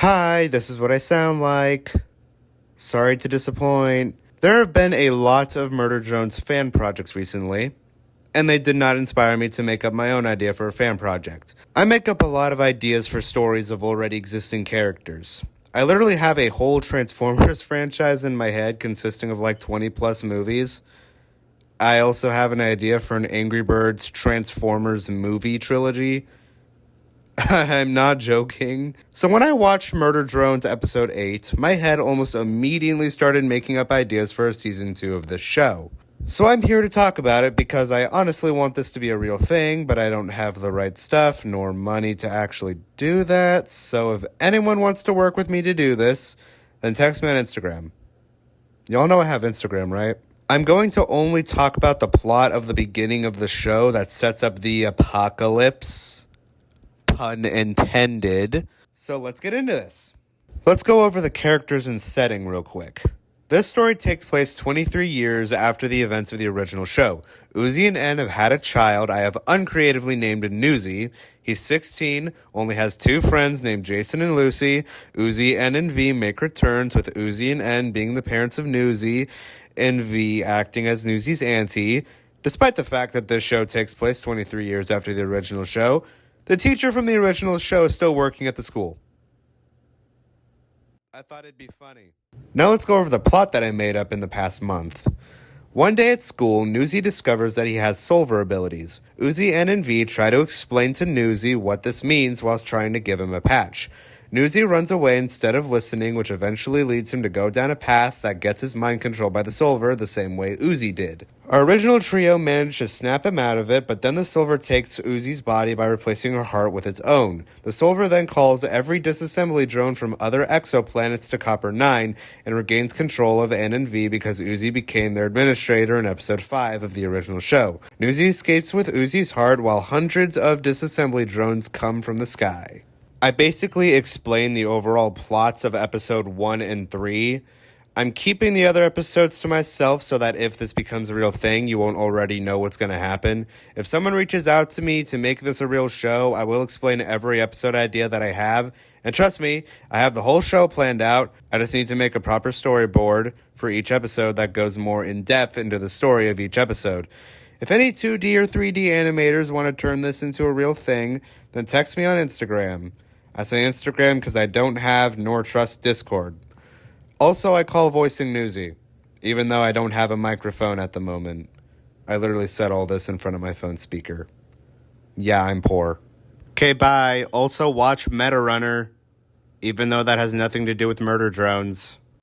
Hi, this is what I sound like. Sorry to disappoint. There have been a lot of Murder Drones fan projects recently, and they did not inspire me to make up my own idea for a fan project. I make up a lot of ideas for stories of already existing characters. I literally have a whole Transformers franchise in my head consisting of like 20 plus movies. I also have an idea for an Angry Birds Transformers movie trilogy. I'm not joking. So when I watched Murder Drones episode 8, my head almost immediately started making up ideas for a season 2 of this show. So I'm here to talk about it because I honestly want this to be a real thing, but I don't have the right stuff nor money to actually do that. So if anyone wants to work with me to do this, then text me on Instagram. Y'all know I have Instagram, right? I'm going to only talk about the plot of the beginning of the show that sets up the apocalypse. Pun intended. So let's get into this. Let's go over the characters and setting real quick. This story takes place 23 years after the events of the original show. Uzi and N have had a child I have uncreatively named Newsy. He's 16, only has two friends named Jason and Lucy. Uzi, N, and V make returns, with Uzi and N being the parents of Newsy, and V acting as Newsy's auntie. Despite the fact that this show takes place 23 years after the original show, the teacher from the original show is still working at the school. I thought it'd be funny. Now let's go over the plot that I made up in the past month. One day at school, Newsy discovers that he has Solver abilities. Uzi, N, and V try to explain to Newsy what this means whilst trying to give him a patch. Newsy runs away instead of listening, which eventually leads him to go down a path that gets his mind controlled by the Solver the same way Uzi did. Our original trio managed to snap him out of it, but then the Solver takes Uzi's body by replacing her heart with its own. The Solver then calls every disassembly drone from other exoplanets to Copper 9 and regains control of N and V because Uzi became their administrator in episode 5 of the original show. Newsy escapes with Uzi's heart while hundreds of disassembly drones come from the sky. I basically explained the overall plots of episode 1 and 3. I'm keeping the other episodes to myself so that if this becomes a real thing, you won't already know what's going to happen. If someone reaches out to me to make this a real show, I will explain every episode idea that I have. And trust me, I have the whole show planned out. I just need to make a proper storyboard for each episode that goes more in depth into the story of each episode. If any 2D or 3D animators want to turn this into a real thing, then text me on Instagram. I say Instagram because I don't have nor trust Discord. Also, I call voicing Newsy, even though I don't have a microphone at the moment. I literally said all this in front of my phone speaker. Yeah, I'm poor. Okay, bye. Also, watch Meta Runner, even though that has nothing to do with Murder Drones.